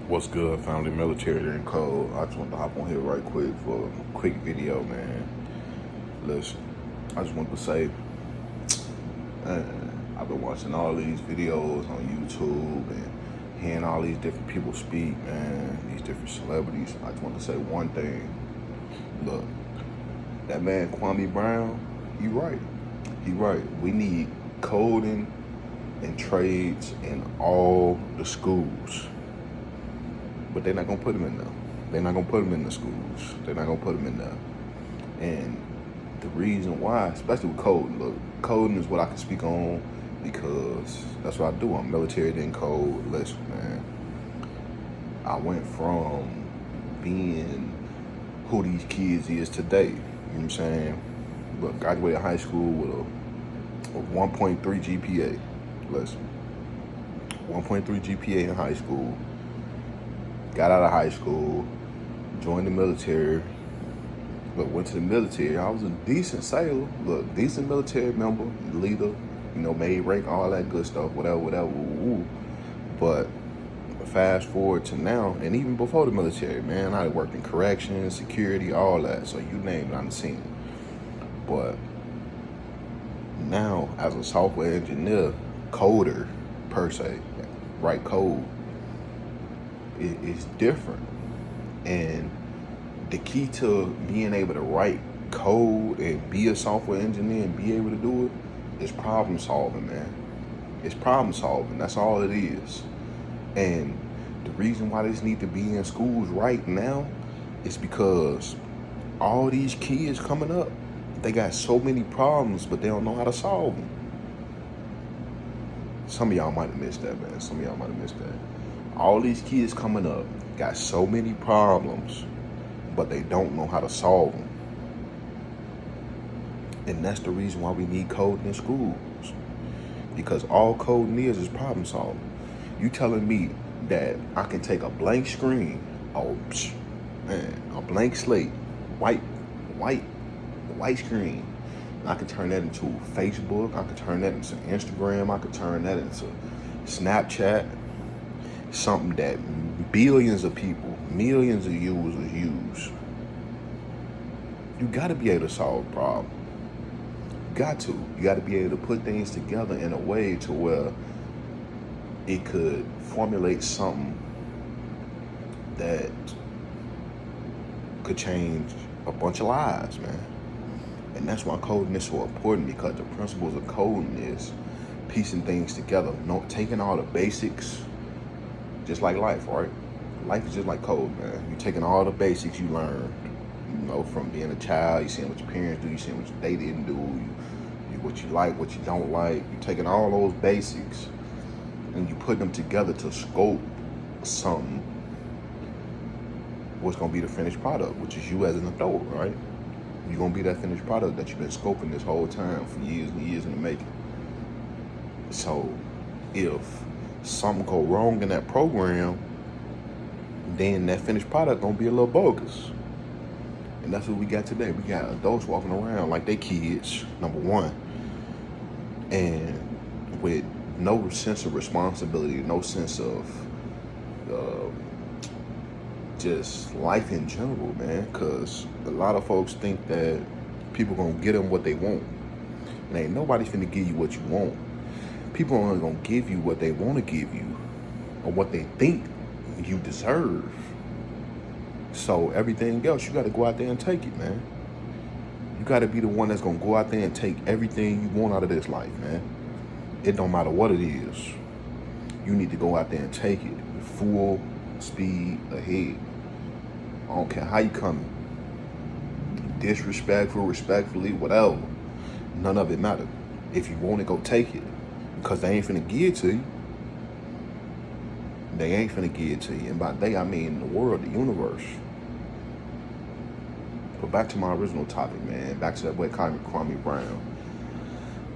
What's good, family? Militarythencode. I just want to hop on here right quick for a quick video, man. Listen, I just want to say, man, I've been watching all these videos on YouTube and hearing all these different people speak, man, these different celebrities. I just want to say one thing. Look, that man Kwame Brown, he right. He right. We need coding and trades in all the schools. But they're not gonna put them in there. They're not gonna put them in the schools. They're not gonna put them in there. And the reason why, especially with coding, look, coding is what I can speak on because that's what I do. I'm military then code. Listen, man, I went from being who these kids is today. You know what I'm saying? Look, graduated high school with a 1.3 GPA. Listen, 1.3 GPA in high school. Got out of high school, joined the military. Look, went to the military. I was a decent sailor. Look, decent military member, leader, made rank, all that good stuff, whatever. Woo. But fast forward to now, and even before the military, man, I worked in corrections, security, all that. So you name it, I'm seeing it. But now, as a software engineer, coder per se, write code, it's different. And the key to being able to write code and be a software engineer and be able to do it is problem solving, man. It's problem solving. That's all it is. And the reason why this need to be in schools right now is because all these kids coming up, they got so many problems, but they don't know how to solve them. Some of y'all might have missed that, man. Some of y'all might have missed that. All these kids coming up got so many problems, but they don't know how to solve them. And that's the reason why we need coding in schools. Because all coding is problem solving. You telling me that I can take a blank screen, a blank slate, white screen, I could turn that into Facebook, I could turn that into Instagram, I could turn that into Snapchat, something that billions of people, millions of users use. You gotta be able to solve a problem. You gotta be able to put things together in a way to where it could formulate something that could change a bunch of lives, man. And that's why coding is so important, because the principles of coding is piecing things together, taking all the basics, just like life, right? Life is just like code, man. You're taking all the basics you learned, from being a child. You seeing what your parents do, you seeing what they didn't do, what you like, what you don't like. You're taking all those basics and you put them together to scope something, what's gonna be the finished product, which is you as an adult, right? You're gonna be that finished product that you've been scoping this whole time for years and years in the making. So if something go wrong in that program, then that finished product gonna be a little bogus. And that's what we got today. We got adults walking around like they kids, number one, and with no sense of responsibility, no sense of just life in general, man. Because a lot of folks think that people gonna get them what they want. And ain't nobody finna give you what you want. People are only gonna give you what they want to give you, or what they think you deserve. So everything else, you gotta go out there and take it, man. You gotta be the one that's gonna go out there and take everything you want out of this life, man. It don't matter what it is. You need to go out there and take it full speed ahead. I don't care how you come. Disrespectful, respectfully, whatever. None of it matters. If you want to, go take it. Because they ain't finna give it to you. They ain't finna give it to you. And by they, I mean the world, the universe. But back to my original topic, man. Back to that boy Kwame Brown.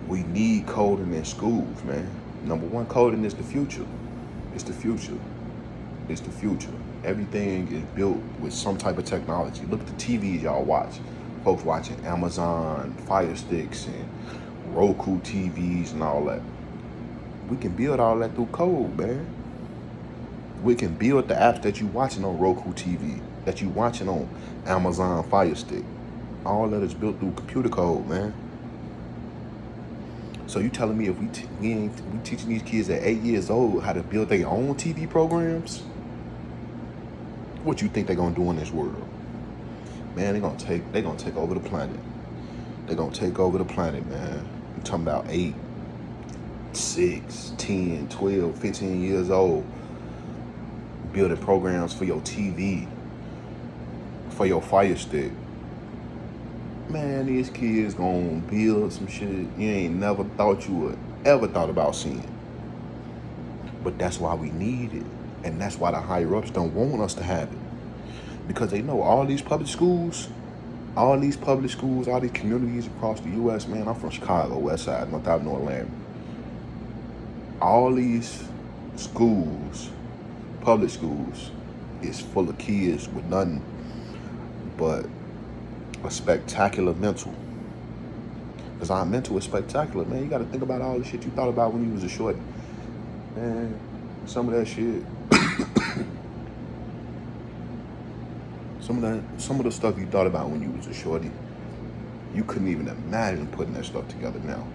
We need coding in schools, man. Number one, coding is the future. It's the future. It's the future. Everything is built with some type of technology. Look at the TVs y'all watch. Folks watching Amazon Fire Sticks and Roku TVs and all that. We can build all that through code, man. We can build the apps that you watching on Roku TV, that you watching on Amazon Fire Stick. All that is built through computer code, man. So you telling me if we teaching these kids at 8 years old how to build their own TV programs? What you think they're gonna do in this world? Man, they're gonna take over the planet. They're gonna take over the planet, man. I'm talking about 8, 6, 10, 12, 15 years old, building programs for your TV, for your Fire Stick. Man, these kids gonna build some shit you ain't never thought you would ever thought about seeing. But that's why we need it. And that's why the higher ups don't want us to have it. Because they know all these public schools, all these communities across the U.S., man, I'm from Chicago, West Side, North Avenue, Atlanta. All these schools, public schools, is full of kids with nothing but a spectacular mental. Because our mental is spectacular, man. You got to think about all the shit you thought about when you was a shorty. Man, some of that shit, some of the stuff you thought about when you was a shorty, you couldn't even imagine putting that stuff together now.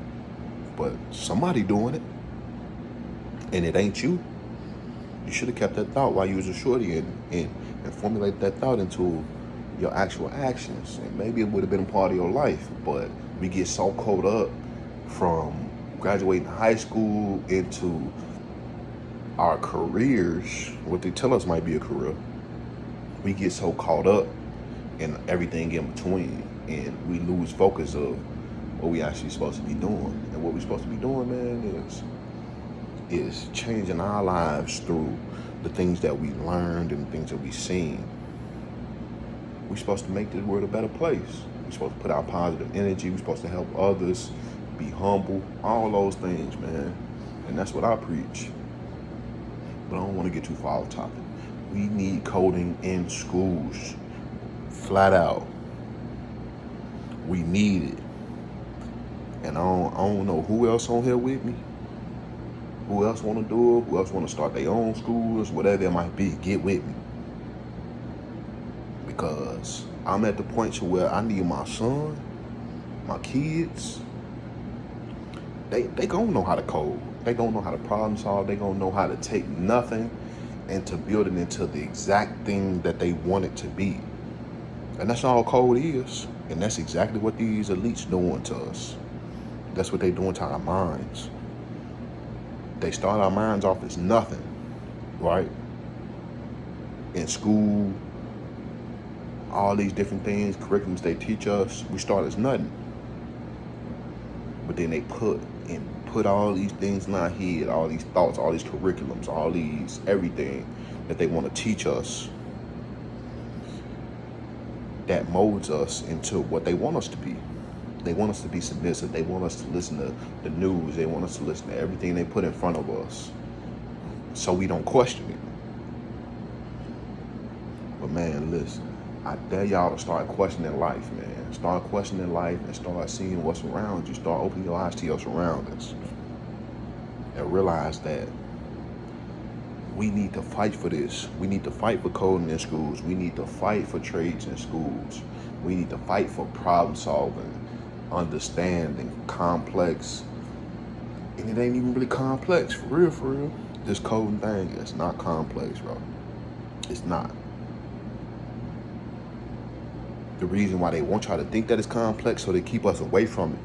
But somebody doing it, and it ain't you. You should have kept that thought while you was a shorty and formulate that thought into your actual actions, and maybe it would have been a part of your life. But we get so caught up from graduating high school into our careers, what they tell us might be a career. We get so caught up in everything in between, and we lose focus of what we actually supposed to be doing. And what we're supposed to be doing, man, is changing our lives through the things that we learned and the things that we seen. We're supposed to make this world a better place. We're supposed to put out positive energy. We're supposed to help others, be humble, all those things, man. And that's what I preach. But I don't want to get too far off topic. We need coding in schools, flat out. We need it. And I don't know who else on here with me. Who else want to do it? Who else want to start their own schools? Whatever it might be, get with me. Because I'm at the point to where I need my son, my kids, they gonna know how to code. They gonna know how to problem solve. They gonna know how to take nothing and to build it into the exact thing that they want it to be. And that's all code is. And that's exactly what these elites doing to us. That's what they doing to our minds. They start our minds off as nothing, right? In school, all these different things, curriculums they teach us, we start as nothing. But then they put all these things in our head, all these thoughts, all these curriculums, all these everything that they want to teach us that molds us into what they want us to be. They want us to be submissive. They want us to listen to the news. They want us to listen to everything they put in front of us so we don't question it. But man, listen, I dare y'all to start questioning life, man. Start questioning life and start seeing what's around you. Start opening your eyes to your surroundings. And realize that we need to fight for this. We need to fight for coding in schools. We need to fight for trades in schools. We need to fight for problem solving, understanding, complex. And it ain't even really complex, for real. This coding thing is not complex, bro. It's not. The reason why they want y'all to think that it's complex so they keep us away from it.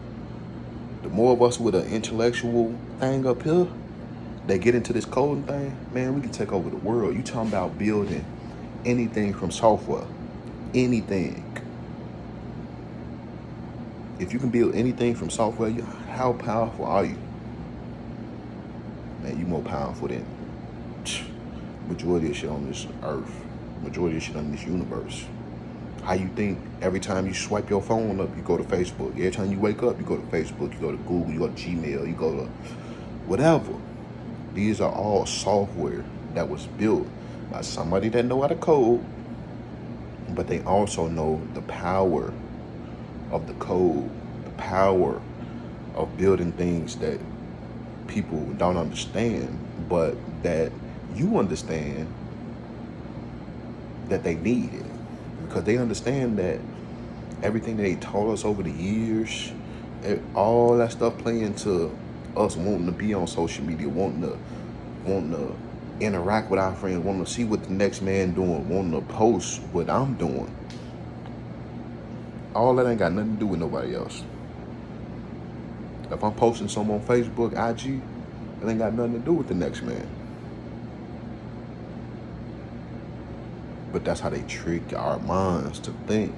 The more of us with an intellectual thing up here, they get into this coding thing, man, we can take over the world. You talking about building anything from software. Anything. If you can build anything from software, how powerful are you? Man, you more powerful than majority of shit on this earth. Majority of shit on this universe. How you think every time you swipe your phone up, you go to Facebook. Every time you wake up, you go to Facebook, you go to Google, you go to Gmail, you go to whatever. These are all software that was built by somebody that know how to code, but they also know the power of the code, the power of building things that people don't understand, but that you understand that they need it, because they understand that everything that they taught us over the years, all that stuff playing into us wanting to be on social media, wanting to interact with our friends, wanting to see what the next man doing, wanting to post what I'm doing. All that ain't got nothing to do with nobody else. If I'm posting something on Facebook, IG, it ain't got nothing to do with the next man. But that's how they trick our minds to think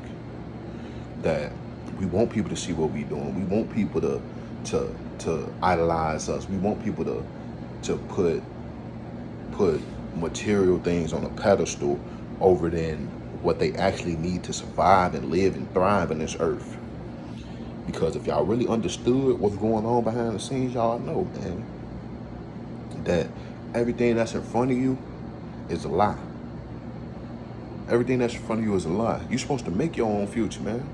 that we want people to see what we doing. We want people to idolize us. We want people to put material things on a pedestal over than what they actually need to survive and live and thrive in this earth. Because if y'all really understood what's going on behind the scenes, y'all know, man, that everything that's in front of you is a lie. Everything that's in front of you is a lie. You're supposed to make your own future, man.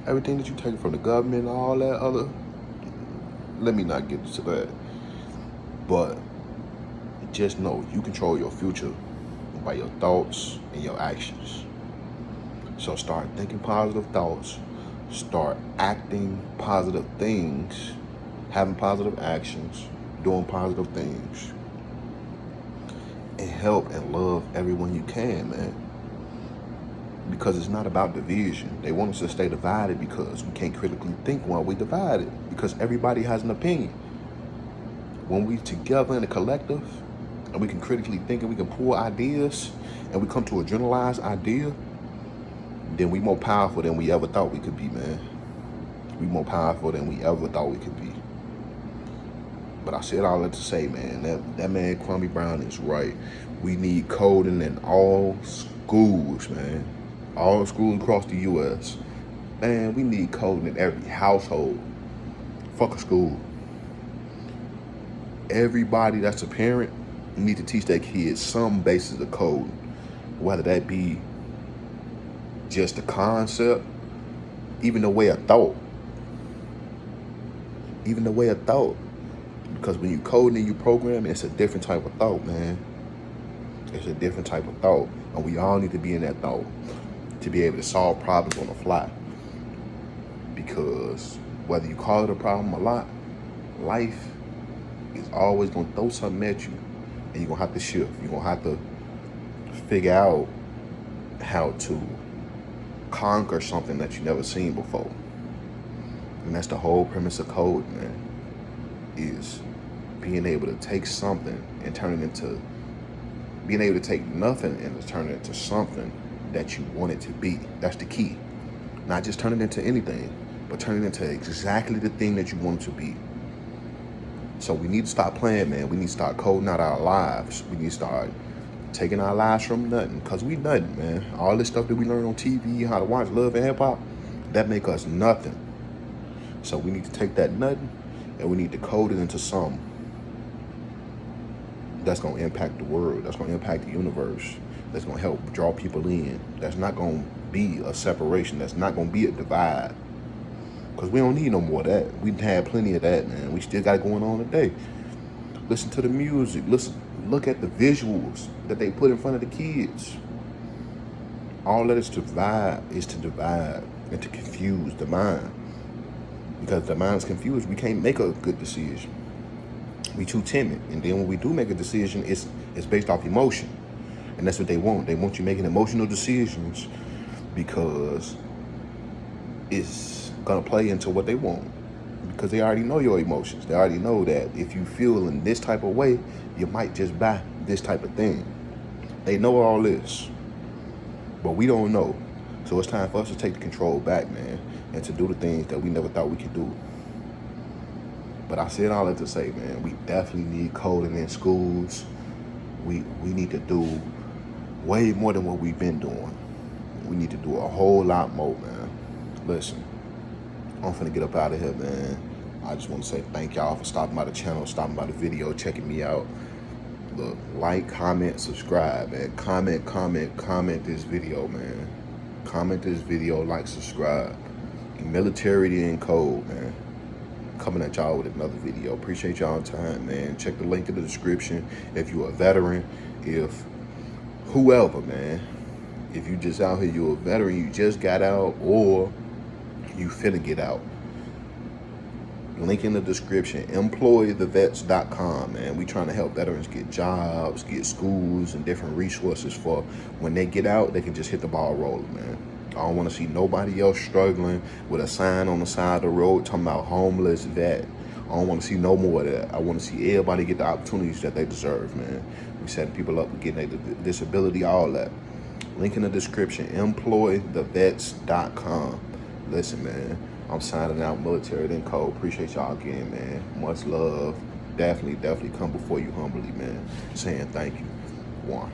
Everything that you take from the government and all that other, let me not get into that. But just know you control your future by your thoughts and your actions. So start thinking positive thoughts, start acting positive things, having positive actions, doing positive things, and help and love everyone you can, man. Because it's not about division. They want us to stay divided because we can't critically think while we divided, because everybody has an opinion. When we together in a collective and we can critically think and we can pull ideas and we come to a generalized idea, then we more powerful than we ever thought we could be, man. We more powerful than we ever thought we could be. But I said all that to say, man, that man Kwame Brown is right. We need coding in all schools, man. All schools across the U.S. Man, we need coding in every household. Fuck a school. Everybody that's a parent need to teach their kids some basis of code, whether that be just the concept, even the way of thought. Even the way of thought. Because when you code and you program, it's a different type of thought, man. It's a different type of thought. And we all need to be in that thought to be able to solve problems on the fly. Because whether you call it a problem a lot, life is always going to throw something at you. And you're going to have to shift. You're going to have to figure out how to conquer something that you never seen before. And that's the whole premise of code, man. Is being able to take something and turn it into, being able to take nothing and turn it into something that you want it to be. That's the key. Not just turn it into anything, but turn it into exactly the thing that you want it to be. So we need to stop playing, man. We need to start coding out our lives. We need to start taking our lives from nothing, because we nothing, man. All this stuff that we learn on TV, how to watch Love and Hip Hop, that make us nothing. So we need to take that nothing and we need to code it into something that's going to impact the world, that's going to impact the universe, that's going to help draw people in, that's not going to be a separation, that's not going to be a divide. Because we don't need no more of that. We had plenty of that, man. We still got it going on today. Listen to the music. Look at the visuals that they put in front of the kids. All that is to divide and to confuse the mind. Because the mind's confused, we can't make a good decision. We too timid. And then when we do make a decision, it's based off emotion. And that's what they want. They want you making emotional decisions because it's going to play into what they want. Because they already know your emotions. They already know that if you feel in this type of way, you might just buy this type of thing. They know all this. But we don't know. So it's time for us to take the control back, man, and to do the things that we never thought we could do. But I said all that to say, man, we definitely need coding in schools. We need to do way more than what we've been doing. We need to do a whole lot more, man. Listen, I'm finna get up out of here, man. I just want to say thank y'all for stopping by the channel, stopping by the video, checking me out. Look, like, comment, subscribe, man. Comment this video, man. Comment this video, like, subscribe. Militarythencode, man. Coming at y'all with another video. Appreciate y'all time, man. Check the link in the description if you're a veteran, if whoever, man. If you just out here, you're a veteran, you just got out, or you finna get out. Link in the description, employthevets.com, man. We trying to help veterans get jobs, get schools, and different resources for when they get out, they can just hit the ball rolling, man. I don't want to see nobody else struggling with a sign on the side of the road talking about homeless vet. I don't want to see no more of that. I want to see everybody get the opportunities that they deserve, man. We setting people up for getting a disability, all that. Link in the description, employthevets.com. Listen, man, I'm signing out. Military Then Code. Appreciate y'all again, man. Much love. Definitely come before you humbly, man. Saying thank you. One.